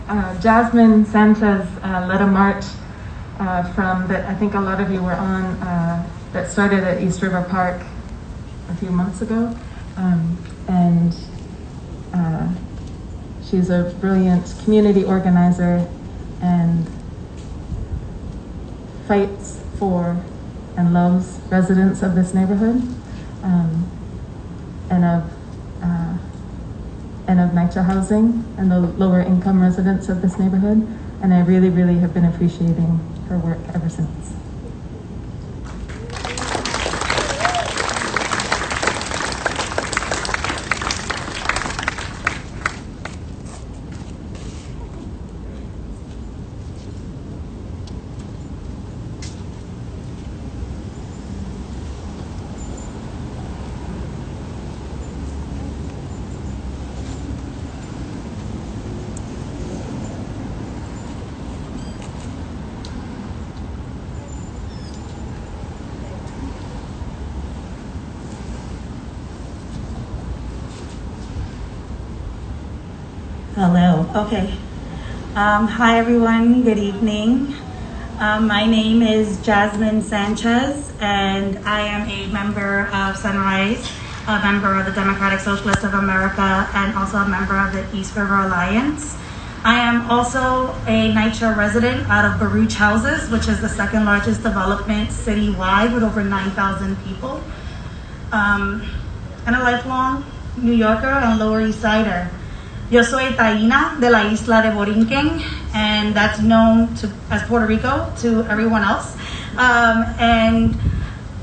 Jasmin Sánchez led a march from that I think a lot of you were on that started at East River Park a few months ago. And she's a brilliant community organizer and fights for and loves residents of this neighborhood and of NYCHA housing and the lower income residents of this neighborhood. And I really, really have been appreciating her work ever since. Hello, okay. Hi everyone, good evening. My name is Jasmin Sánchez and I am a member of Sunrise, a member of the Democratic Socialists of America, and also a member of the East River Alliance. I am also a NYCHA resident out of Baruch Houses, which is the second largest development citywide with over 9,000 people. And a lifelong New Yorker and Lower East Sider. Yo soy taína de la isla de Borinquen, and that's known as Puerto Rico to everyone else. And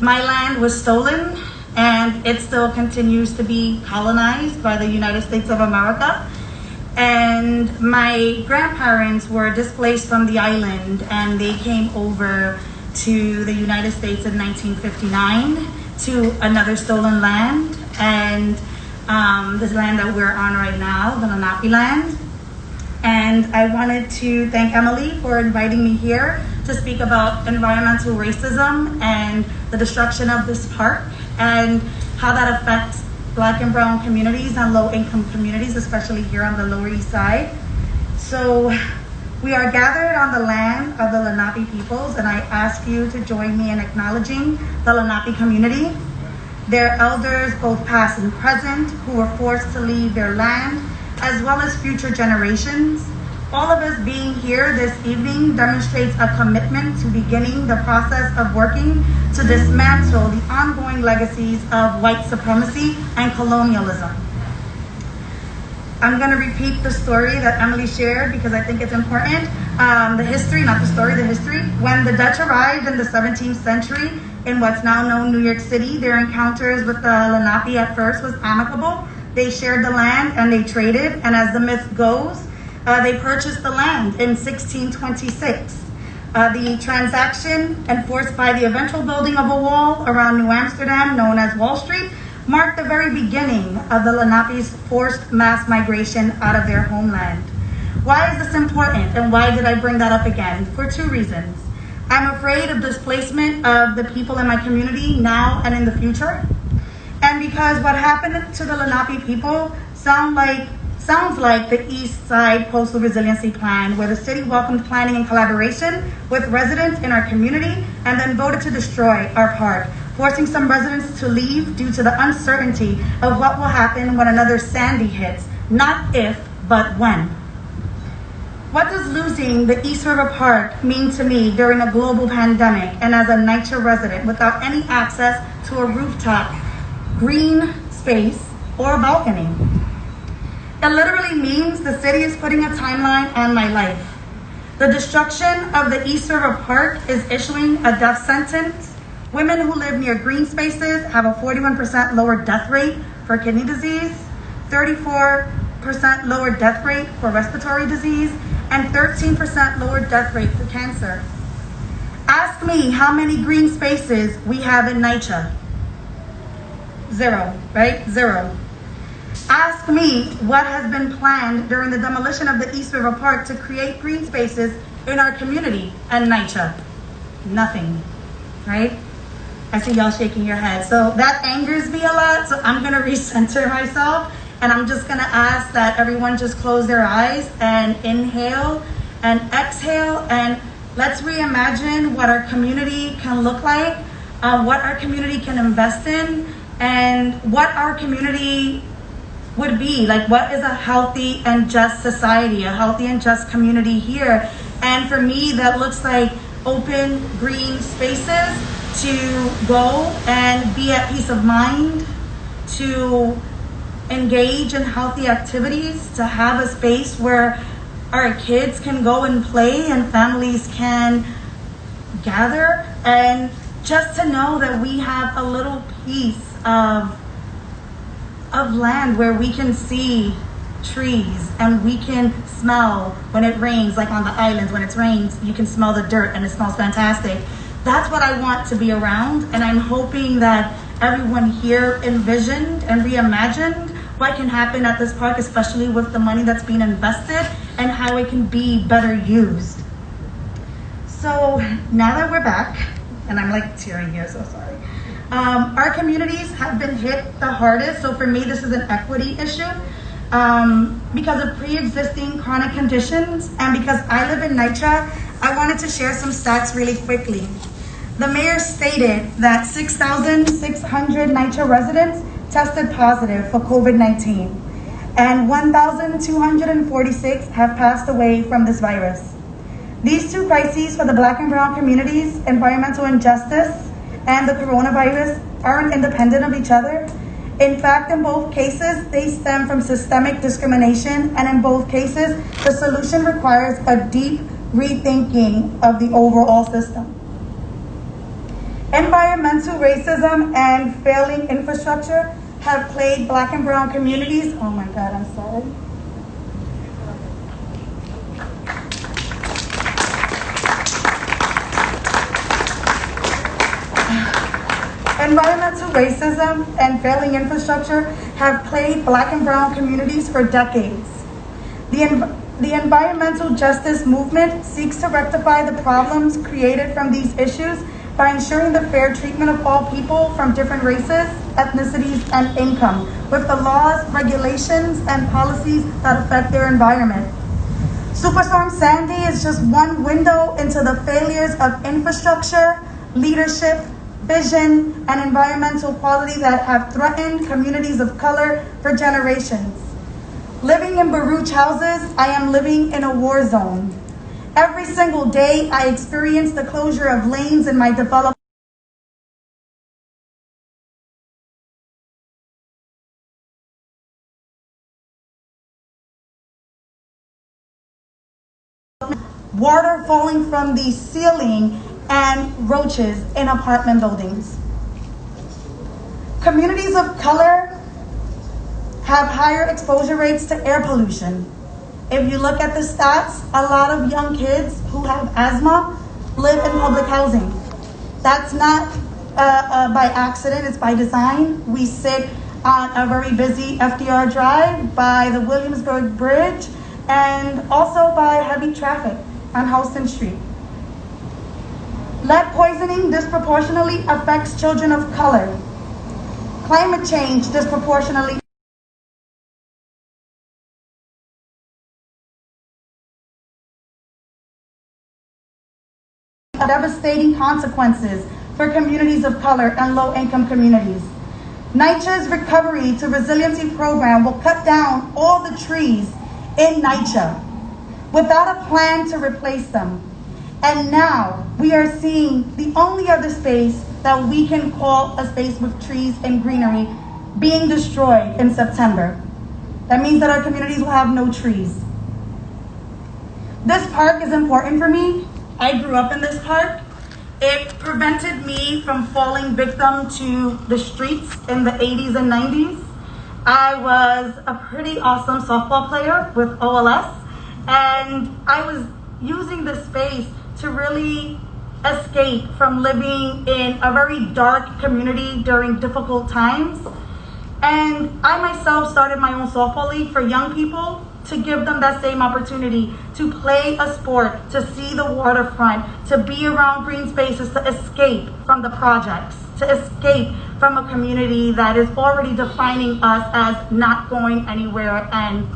my land was stolen, and it still continues to be colonized by the United States of America. And my grandparents were displaced from the island, and they came over to the United States in 1959 to another stolen land. And this land that we're on right now, the Lenape land. And I wanted to thank Emily for inviting me here to speak about environmental racism and the destruction of this park and how that affects Black and brown communities and low-income communities, especially here on the Lower East Side. So we are gathered on the land of the Lenape peoples, and I ask you to join me in acknowledging the Lenape community, their elders, both past and present, who were forced to leave their land, as well as future generations. All of us being here this evening demonstrates a commitment to beginning the process of working to dismantle the ongoing legacies of white supremacy and colonialism. I'm gonna repeat the story that Emily shared because I think it's important. The history, not the story, the history. When the Dutch arrived in the 17th century, in what's now known New York City, their encounters with the Lenape at first was amicable. They shared the land and they traded, and as the myth goes, they purchased the land in 1626. The transaction, enforced by the eventual building of a wall around New Amsterdam, known as Wall Street, marked the very beginning of the Lenape's forced mass migration out of their homeland. Why is this important, and why did I bring that up again? For two reasons. I'm afraid of displacement of the people in my community now and in the future. And because what happened to the Lenape people sounds like the East Side Coastal Resiliency Plan, where the city welcomed planning and collaboration with residents in our community and then voted to destroy our park, forcing some residents to leave due to the uncertainty of what will happen when another Sandy hits, not if, but when. What does losing the East River Park mean to me during a global pandemic and as a NYCHA resident without any access to a rooftop, green space, or a balcony? It literally means the city is putting a timeline on my life. The destruction of the East River Park is issuing a death sentence. Women who live near green spaces have a 41% lower death rate for kidney disease, 34% lower death rate for respiratory disease, and 13% lower death rate for cancer. Ask me how many green spaces we have in NYCHA. Zero, right? Zero. Ask me what has been planned during the demolition of the East River Park to create green spaces in our community and NYCHA. Nothing, right? I see y'all shaking your head. So that angers me a lot, so I'm gonna recenter myself And I'm just gonna ask that everyone just close their eyes and inhale and exhale, and let's reimagine what our community can look like, what our community can invest in, and what our community would be. Like, what is a healthy and just society, a healthy and just community here? And for me, that looks like open green spaces to go and be at peace of mind, to engage in healthy activities, to have a space where our kids can go and play and families can gather, and just to know that we have a little piece of land where we can see trees and we can smell when it rains, like on the islands, when it rains, you can smell the dirt and it smells fantastic. That's what I want to be around, and I'm hoping that everyone here envisioned and reimagined what can happen at this park, especially with the money that's being invested and how it can be better used. So now that we're back, and I'm like tearing here, so sorry. Our communities have been hit the hardest. So for me, this is an equity issue because of pre-existing chronic conditions, and because I live in NYCHA, I wanted to share some stats really quickly. The mayor stated that 6,600 NYCHA residents tested positive for COVID-19, and 1,246 have passed away from this virus. These two crises for the Black and Brown communities, environmental injustice and the coronavirus, aren't independent of each other. In fact, in both cases, they stem from systemic discrimination, and in both cases, the solution requires a deep rethinking of the overall system. Environmental racism and failing infrastructure have plagued Black and Brown communities. Oh my God, I'm sorry. Environmental racism and failing infrastructure have plagued Black and Brown communities for decades. The environmental justice movement seeks to rectify the problems created from these issues by ensuring the fair treatment of all people from different races, ethnicities, and income, with the laws, regulations, and policies that affect their environment. Superstorm Sandy is just one window into the failures of infrastructure, leadership, vision, and environmental quality that have threatened communities of color for generations. Living in Baruch houses, I am living in a war zone. Every single day, I experience the closure of lanes in my development. Water falling from the ceiling and roaches in apartment buildings. Communities of color have higher exposure rates to air pollution. If you look at the stats, a lot of young kids who have asthma live in public housing. That's not by accident, it's by design. We sit on a very busy FDR Drive, by the Williamsburg Bridge, and also by heavy traffic on Houston Street. Lead poisoning disproportionately affects children of color. Climate change disproportionately devastating consequences for communities of color and low-income communities. NYCHA's Recovery to Resiliency program will cut down all the trees in NYCHA without a plan to replace them. And now we are seeing the only other space that we can call a space with trees and greenery being destroyed in September. That means that our communities will have no trees. This park is important for me. I grew up in this park. It prevented me from falling victim to the streets in the 80s and 90s. I was a pretty awesome softball player with OLS, and I was using this space to really escape from living in a very dark community during difficult times. And I myself started my own softball league for young people to give them that same opportunity to play a sport, to see the waterfront, to be around green spaces, to escape from the projects, to escape from a community that is already defining us as not going anywhere and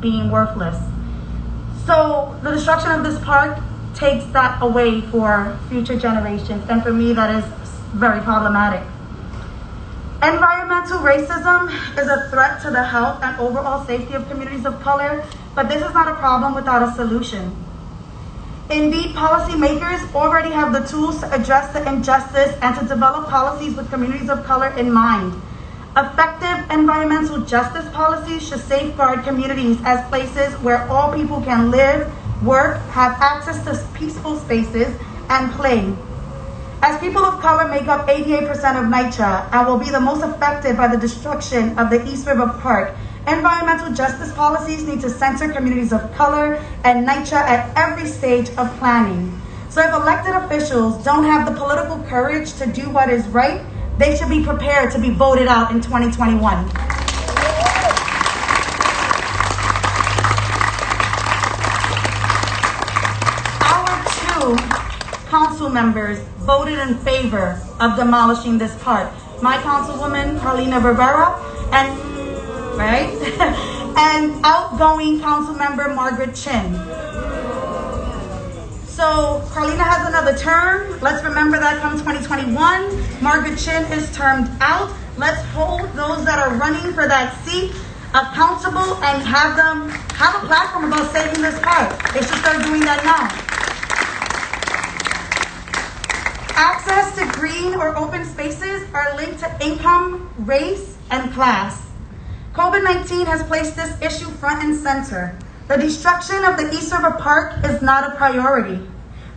being worthless. So the destruction of this park takes that away for future generations, and for me that is very problematic. Environmental racism is a threat to the health and overall safety of communities of color, but this is not a problem without a solution. Indeed, policymakers already have the tools to address the injustice and to develop policies with communities of color in mind. Effective environmental justice policies should safeguard communities as places where all people can live, work, have access to peaceful spaces, and play. As people of color make up 88% of NYCHA and will be the most affected by the destruction of the East River Park, environmental justice policies need to center communities of color and NYCHA at every stage of planning. So if elected officials don't have the political courage to do what is right, they should be prepared to be voted out in 2021. Council members voted in favor of demolishing this park. My councilwoman, Carlina Rivera, and and outgoing council member, Margaret Chin. So Carlina has another term. Let's remember that come 2021, Margaret Chin is termed out. Let's hold those that are running for that seat accountable and have them have a platform about saving this park. They should start doing that now. Access to green or open spaces are linked to income, race, and class. COVID-19 has placed this issue front and center. The destruction of the East River Park is not a priority.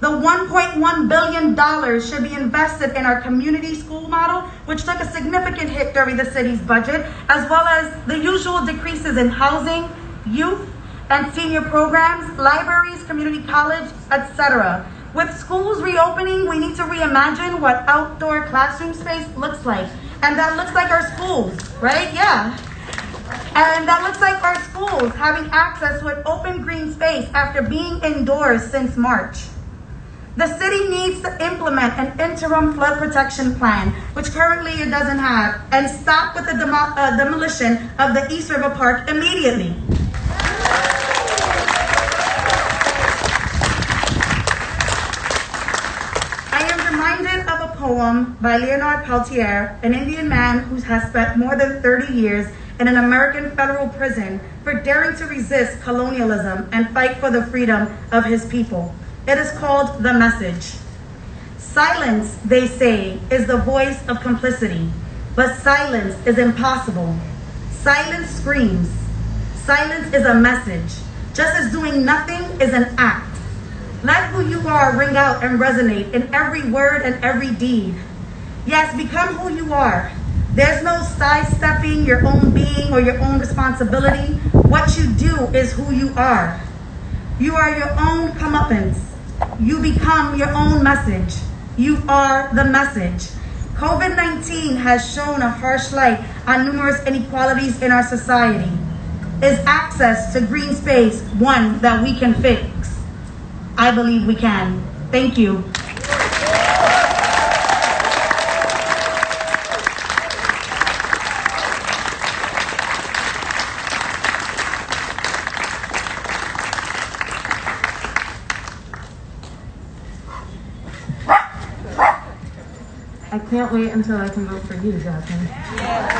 The $1.1 billion should be invested in our community school model, which took a significant hit during the city's budget, as well as the usual decreases in housing, youth, and senior programs, libraries, community college, etc. With schools reopening, we need to reimagine what outdoor classroom space looks like. And that looks like our schools, right? Yeah. And that looks like our schools having access to an open green space after being indoors since March. The city needs to implement an interim flood protection plan, which currently it doesn't have, and stop with the demolition of the East River Park immediately. Of a poem by Leonard Peltier, an Indian man who has spent more than 30 years in an American federal prison for daring to resist colonialism and fight for the freedom of his people. It is called The Message. Silence, they say, is the voice of complicity, but silence is impossible. Silence screams. Silence is a message, just as doing nothing is an act. Let who you are ring out and resonate in every word and every deed. Yes, become who you are. There's no sidestepping your own being or your own responsibility. What you do is who you are. You are your own comeuppance. You become your own message. You are the message. COVID-19 has shown a harsh light on numerous inequalities in our society. Is access to green space one that we can fix? I believe we can. Thank you. I can't wait until I can vote for you, Jasmine.